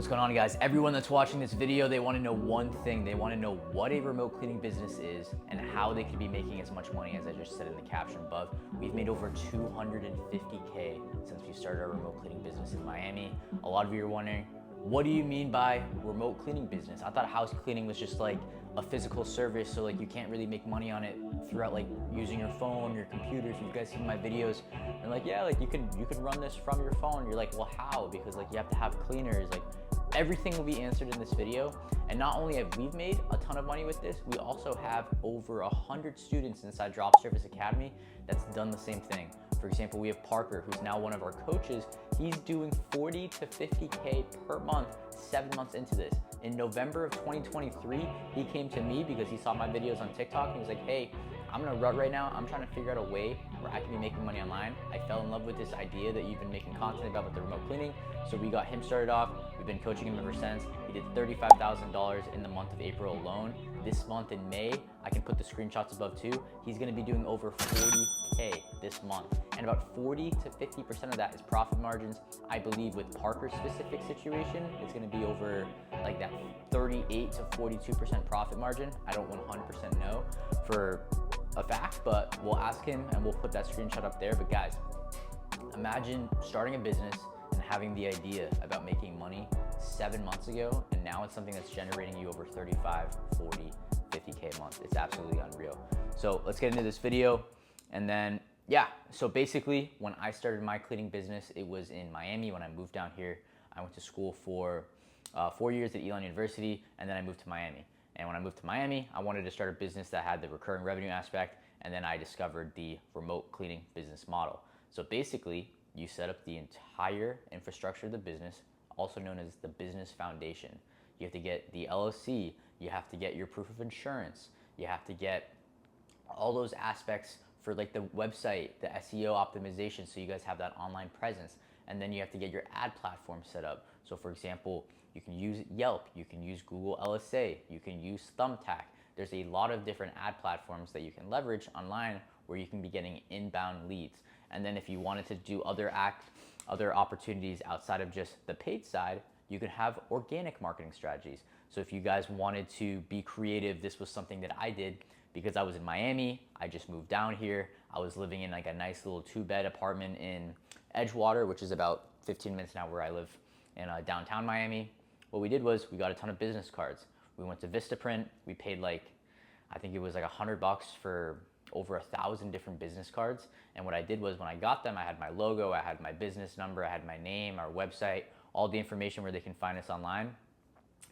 What's going on, guys? Everyone that's watching this video, they want to know one thing. They want to know what a remote cleaning business is and how they could be making as much money as I just said in the caption above. We've made over 250K since we started our remote cleaning business in Miami. A lot of you are wondering, what do you mean by remote cleaning business? I thought house cleaning was just like a physical service, so like you can't really make money on it throughout like using your phone, your computer. If you guys see my videos, and like, yeah, like you can run this from your phone. You're like, well, how? Because like you have to have cleaners. Like everything will be answered in this video. And not only have we made a ton of money with this, we also have over 100 students inside Drop Service Academy that's done the same thing. For example, we have Parker, who's now one of our coaches. He's doing 40 to 50K per month, 7 months into this. In November of 2023, he came to me because he saw my videos on TikTok and he was like, hey, I'm in a rut right now. I'm trying to figure out a way where I can be making money online. I fell in love with this idea that you've been making content about with the remote cleaning. So we got him started off. We've been coaching him ever since. He did $35,000 in the month of April alone. This month in May, I can put the screenshots above too. He's gonna be doing over 40K this month. And about 40 to 50% of that is profit margins. I believe with Parker's specific situation, it's gonna be over like that 38 to 42% profit margin. I don't 100% know for a fact, but we'll ask him and we'll put that screenshot up there. But guys, imagine starting a business and having the idea about making money 7 months ago, and now it's something that's generating you over 35, 40, 50K a month. It's absolutely unreal. So let's get into this video. And then, yeah, so basically when I started my cleaning business, it was in Miami. When I moved down here, I went to school for 4 years at Elon University, and then I moved to Miami. And when I moved to Miami, I wanted to start a business that had the recurring revenue aspect, and then I discovered the remote cleaning business model. So basically, you set up the entire infrastructure of the business, also known as the business foundation. You have to get the LLC, you have to get your proof of insurance, you have to get all those aspects for like the website, the SEO optimization, so you guys have that online presence. And then you have to get your ad platform set up. So for example, you can use Yelp, you can use Google LSA, you can use Thumbtack. There's a lot of different ad platforms that you can leverage online where you can be getting inbound leads. And then if you wanted to do other opportunities outside of just the paid side, you could have organic marketing strategies. So if you guys wanted to be creative, this was something that I did because I was in Miami. I just moved down here. I was living in like a nice little 2-bed apartment in Edgewater, which is about 15 minutes now where I live in downtown Miami. What we did was we got a ton of business cards. We went to Vistaprint. We paid like, I think it was like $100 for over 1,000 different business cards. And what I did was when I got them, I had my logo, I had my business number, I had my name, our website, all the information where they can find us online.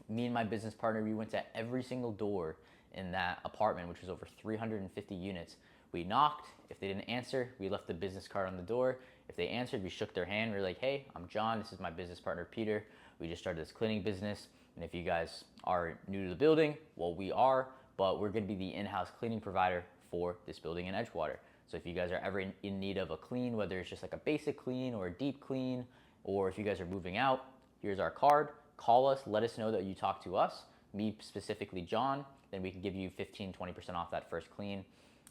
Me and my business partner, we went to every single door in that apartment, which was over 350 units. We knocked. If they didn't answer, we left the business card on the door. If they answered, we shook their hand. We were like, hey, I'm John. This is my business partner, Peter. We just started this cleaning business. And if you guys are new to the building, well, we are, but we're gonna be the in-house cleaning provider for this building in Edgewater. So if you guys are ever in need of a clean, whether it's just like a basic clean or a deep clean, or if you guys are moving out, here's our card. Call us, let us know that you talked to us, me specifically John, then we can give you 15, 20% off that first clean.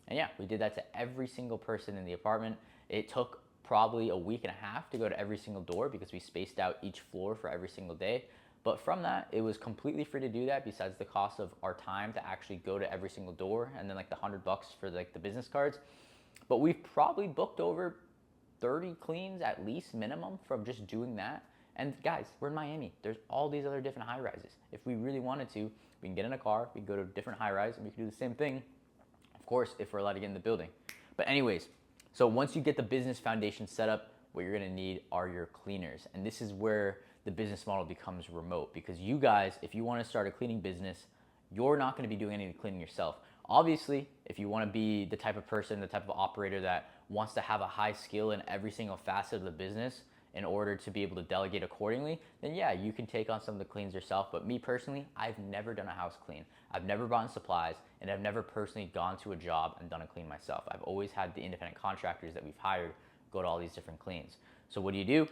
And yeah, we did that to every single person in the apartment. It took probably a week and a half to go to every single door because we spaced out each floor for every single day. But from that, it was completely free to do that besides the cost of our time to actually go to every single door and then like the $100 for like the business cards. But we've probably booked over 30 cleans at least minimum from just doing that. And guys, we're in Miami. There's all these other different high rises. If we really wanted to, we can get in a car, we can go to a different high rise and we can do the same thing. Of course, if we're allowed to get in the building. But anyways, so once you get the business foundation set up, what you're gonna need are your cleaners. And this is where the business model becomes remote, because you guys, if you wanna start a cleaning business, you're not gonna be doing any of the cleaning yourself. Obviously, if you wanna be the type of person, the type of operator that wants to have a high skill in every single facet of the business in order to be able to delegate accordingly, then yeah, you can take on some of the cleans yourself. But me personally, I've never done a house clean. I've never bought supplies, and I've never personally gone to a job and done a clean myself. I've always had the independent contractors that we've hired go to all these different cleans. So what do?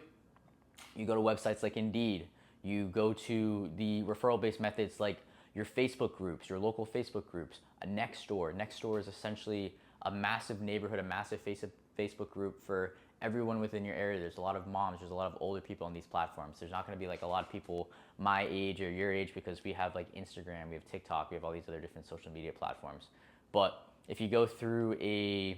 You go to websites like Indeed. You go to the referral-based methods like your Facebook groups, your local Facebook groups, a Nextdoor. Nextdoor is essentially a massive neighborhood, a massive Facebook group for everyone within your area. There's a lot of moms, there's a lot of older people on these platforms. There's not going to be like a lot of people my age or your age, because we have like Instagram, we have TikTok, we have all these other different social media platforms. But if you go through a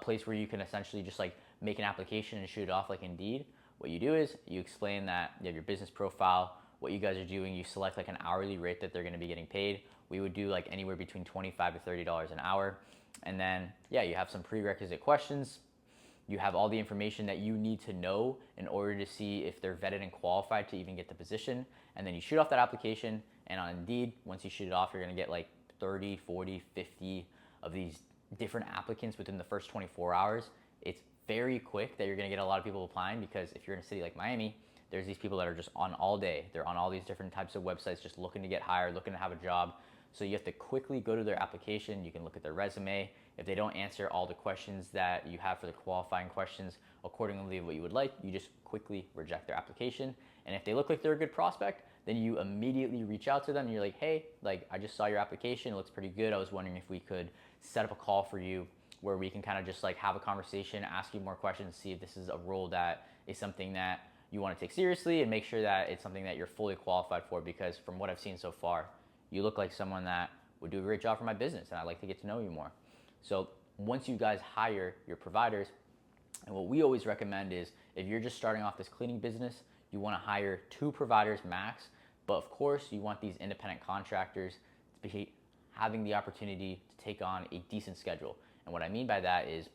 place where you can essentially just like make an application and shoot it off like Indeed, what you do is you explain that you have your business profile, what you guys are doing, you select like an hourly rate that they're going to be getting paid. We would do like anywhere between $25 to $30 an hour. And then, yeah, you have some prerequisite questions. You have all the information that you need to know in order to see if they're vetted and qualified to even get the position. And then you shoot off that application. And on Indeed, once you shoot it off, you're going to get like 30, 40, 50 of these different applicants within the first 24 hours. It's very quick that you're going to get a lot of people applying, because if you're in a city like Miami, there's these people that are just on all day. They're on all these different types of websites just looking to get hired, looking to have a job. So you have to quickly go to their application. You can look at their resume. If they don't answer all the questions that you have for the qualifying questions accordingly what you would like, you just quickly reject their application. And if they look like they're a good prospect, then you immediately reach out to them and you're like, hey, like I just saw your application, it looks pretty good. I was wondering if we could set up a call for you where we can kind of just like have a conversation, ask you more questions, see if this is a role that is something that you want to take seriously, and make sure that it's something that you're fully qualified for, because from what I've seen so far, you look like someone that would do a great job for my business, and I'd like to get to know you more. So once you guys hire your providers, and what we always recommend is if you're just starting off this cleaning business, you want to hire 2 providers max. But of course, you want these independent contractors to be having the opportunity to take on a decent schedule. And what I mean by that is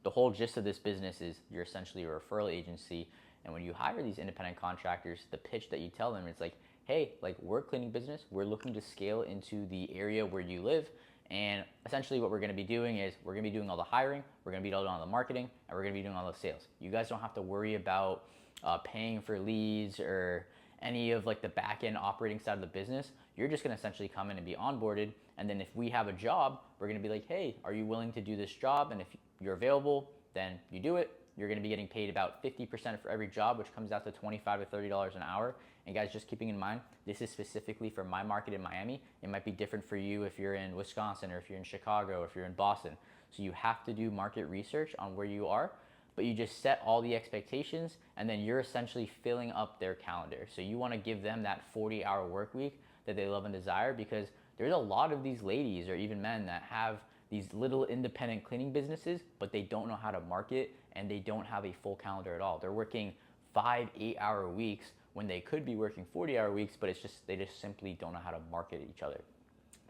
the whole gist of this business is you're essentially a referral agency. And when you hire these independent contractors, the pitch that you tell them is like, hey, like we're a cleaning business, we're looking to scale into the area where you live. And essentially what we're going to be doing is we're going to be doing all the hiring, we're going to be doing all the marketing, and we're going to be doing all the sales. You guys don't have to worry about paying for leads or any of like the back end operating side of the business. You're just going to essentially come in and be onboarded. And then if we have a job, we're going to be like, hey, are you willing to do this job? And if you're available, then you do it. You're going to be getting paid about 50% for every job, which comes out to $25 to $30 an hour. And guys, just keeping in mind, this is specifically for my market in Miami. It might be different for you if you're in Wisconsin, or if you're in Chicago, or if you're in Boston. So you have to do market research on where you are, but you just set all the expectations, and then you're essentially filling up their calendar. So you want to give them that 40-hour work week that they love and desire, because there's a lot of these ladies or even men that have these little independent cleaning businesses, but they don't know how to market, and they don't have a full calendar at all. They're working 5-8-hour weeks when they could be working 40-hour weeks, but they just simply don't know how to market each other.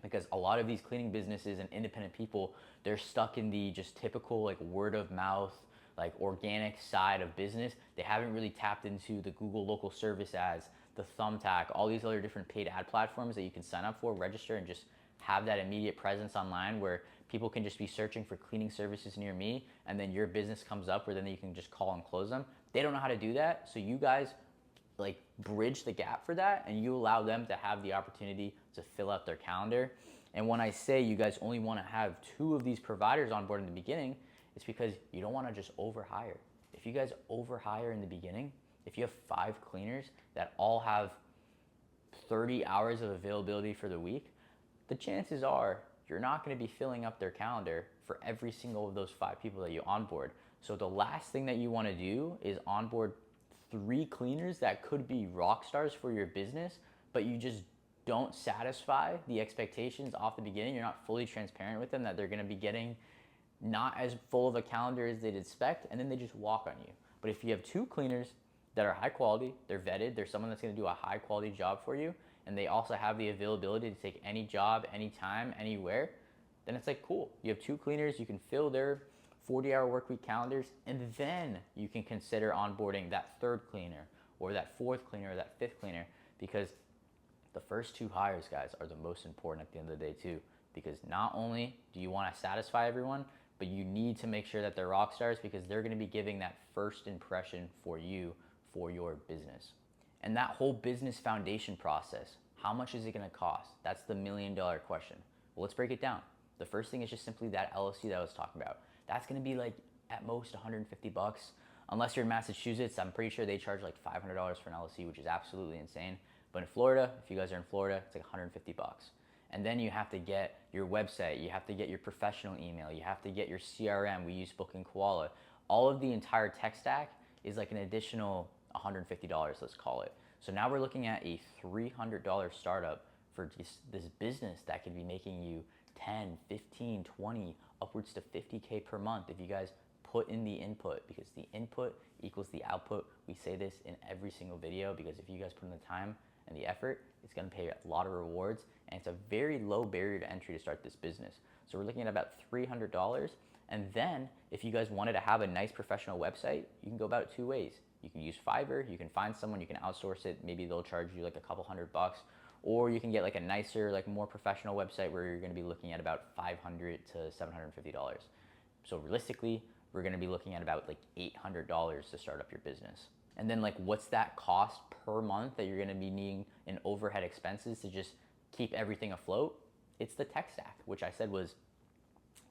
Because a lot of these cleaning businesses and independent people, they're stuck in the just typical like word of mouth, like organic side of business. They haven't really tapped into the Google local service ads, the Thumbtack, all these other different paid ad platforms that you can sign up for, register, and just have that immediate presence online where people can just be searching for cleaning services near me, and then your business comes up where then you can just call and close them. They don't know how to do that, so you guys like bridge the gap for that, and you allow them to have the opportunity to fill out their calendar. And when I say you guys only want to have 2 of these providers on board in the beginning, it's because you don't want to just overhire. If you guys overhire in the beginning, if you have 5 cleaners that all have 30 hours of availability for the week, the chances are you're not going to be filling up their calendar for every single of those 5 people that you onboard. So the last thing that you want to do is onboard 3 cleaners that could be rock stars for your business, but you just don't satisfy the expectations off the beginning. You're not fully transparent with them that they're going to be getting not as full of a calendar as they'd expect, and then they just walk on you. But if you have 2 cleaners that are high quality, they're vetted, there's someone that's going to do a high quality job for you, and they also have the availability to take any job, anytime, anywhere, then it's like cool. You have 2 cleaners, you can fill their 40-hour work week calendars, and then you can consider onboarding that 3rd cleaner or that 4th cleaner or that 5th cleaner, because the first 2 hires, guys, are the most important at the end of the day too, because not only do you want to satisfy everyone, but you need to make sure that they're rock stars, because they're going to be giving that first impression for you for your business. And that whole business foundation process, how much is it going to cost? That's the $1 million question. Well, let's break it down. The first thing is just simply that LLC that I was talking about. That's going to be like at most $150. Unless you're in Massachusetts, I'm pretty sure they charge like $500 for an LLC, which is absolutely insane. But in Florida, if you guys are in Florida, it's like $150. And then you have to get your website, you have to get your professional email, you have to get your CRM. We use Booking Koala. all of the entire tech stack is like an additional $150, let's call it. So now we're looking at a $300 startup for this business that could be making you 10, 15, 20, upwards to 50K per month if you guys put in the input, because the input equals the output. We say this in every single video because if you guys put in the time and the effort, it's gonna pay a lot of rewards, and it's a very low barrier to entry to start this business. So we're looking at about $300. And then if you guys wanted to have a nice professional website, you can go about it two ways. You can use Fiverr, you can find someone, you can outsource it, maybe they'll charge you like a couple $100, or you can get like a nicer, like more professional website where you're gonna be looking at about $500 to $750. So realistically, we're gonna be looking at about like $800 to start up your business. And then like what's that cost per month that you're gonna be needing in overhead expenses to just keep everything afloat? It's the tech stack, which I said was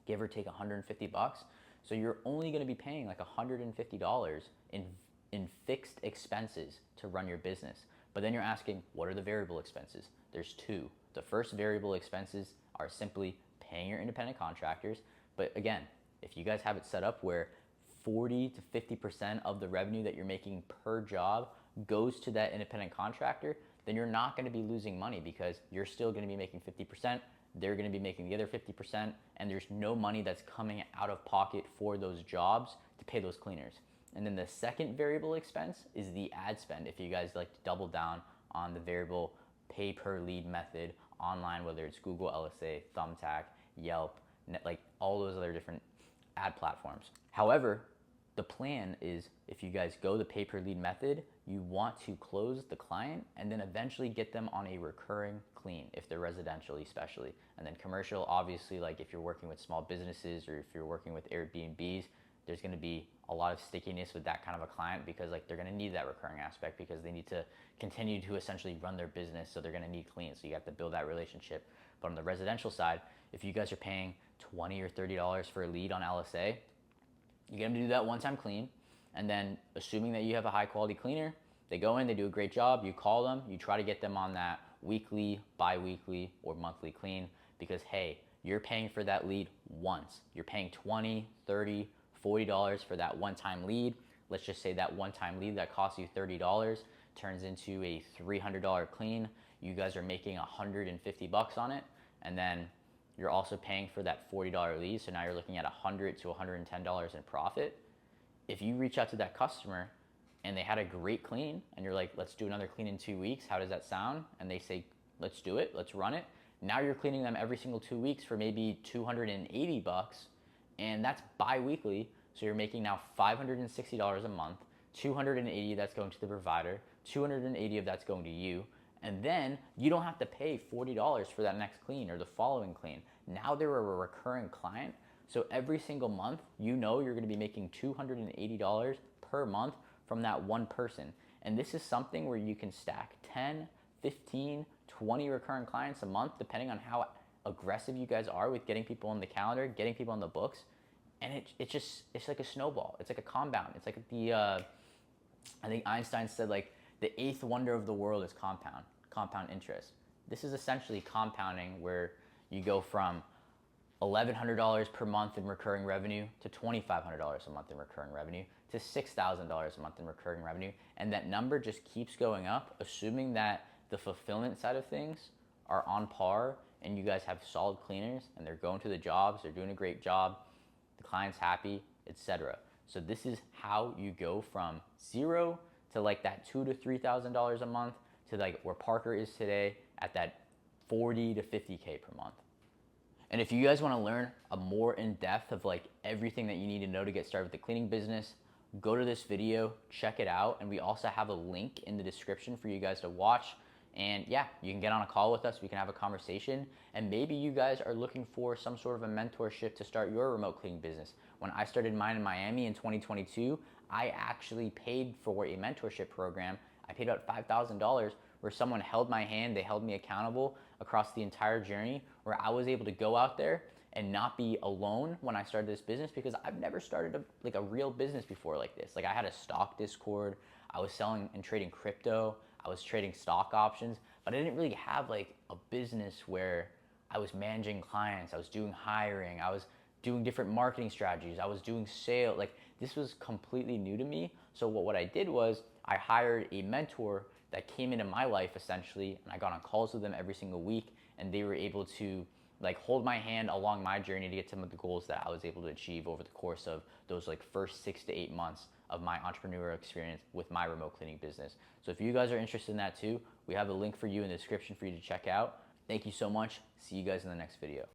give or take $150. So you're only gonna be paying like $150 in fixed expenses to run your business. But then you're asking, what are the variable expenses? There's two. The first variable expenses are simply paying your independent contractors. But again, if you guys have it set up where 40 to 50% of the revenue that you're making per job goes to that independent contractor, then you're not gonna be losing money because you're still gonna be making 50%, they're gonna be making the other 50%, and there's no money that's coming out of pocket for those jobs to pay those cleaners. And then the second variable expense is the ad spend. If you guys like to double down on the variable pay per lead method online, whether it's Google, LSA, Thumbtack, Yelp, like all those other different ad platforms. However, the plan is if you guys go the pay per lead method, you want to close the client and then eventually get them on a recurring clean if they're residential especially. And then commercial, obviously, like if you're working with small businesses or if you're working with Airbnbs, there's gonna be a lot of stickiness with that kind of a client because like they're gonna need that recurring aspect because they need to continue to essentially run their business, so they're gonna need cleans. So you have to build that relationship. But on the residential side, if you guys are paying $20 or $30 for a lead on LSA, you get them to do that one-time clean, and then assuming that you have a high-quality cleaner, they go in, they do a great job, you call them, you try to get them on that weekly, bi-weekly, or monthly clean because, hey, you're paying for that lead once. You're paying $20, $30, $40 for that one-time lead. Let's just say that one-time lead that costs you $30 turns into a $300 clean. You guys are making $150 on it, and then you're also paying for that $40 lead, so now you're looking at $100 to $110 in profit. If you reach out to that customer and they had a great clean and you're like, let's do another clean in 2 weeks, how does that sound? And they say, let's do it, let's run it. Now you're cleaning them every single 2 weeks for maybe $280, and that's bi-weekly, so you're making now $560 a month, $280 that's going to the provider, $280 of that's going to you, and then you don't have to pay $40 for that next clean or the following clean. Now they're a recurring client, so every single month, you know you're gonna be making $280 per month from that one person. And this is something where you can stack 10, 15, 20 recurring clients a month, depending on how aggressive you guys are with getting people on the calendar, getting people on the books. And it's like a snowball. It's like a compound. It's like I think Einstein said like the eighth wonder of the world is compound interest. This is essentially compounding where you go from $1,100 per month in recurring revenue to $2,500 a month in recurring revenue to $6,000 a month in recurring revenue. And that number just keeps going up, assuming that the fulfillment side of things are on par and you guys have solid cleaners and they're going to the jobs, they're doing a great job, the client's happy, etc. So this is how you go from zero to like that $2,000 to $3,000 a month to like where Parker is today at that 40 to 50K per month. And if you guys want to learn a more in depth of like everything that you need to know to get started with the cleaning business, go to this video, check it out. And we also have a link in the description for you guys to watch. And yeah, you can get on a call with us. We can have a conversation. And maybe you guys are looking for some sort of a mentorship to start your remote cleaning business. When I started mine in Miami in 2022, I actually paid for a mentorship program. I paid about $5,000 where someone held my hand, they held me accountable across the entire journey, where I was able to go out there and not be alone when I started this business, because I've never started a real business before like this. Like I had a stock Discord, I was selling and trading crypto, I was trading stock options, but I didn't really have like a business where I was managing clients, I was doing hiring, I was doing different marketing strategies, I was doing sales. Like This was completely new to me. So what I did was I hired a mentor that came into my life essentially, and I got on calls with them every single week, and they were able to like hold my hand along my journey to get some of the goals that I was able to achieve over the course of those like first 6 to 8 months of my entrepreneurial experience with my remote cleaning business. So if you guys are interested in that too, we have a link for you in the description for you to check out. Thank you so much. See you guys in the next video.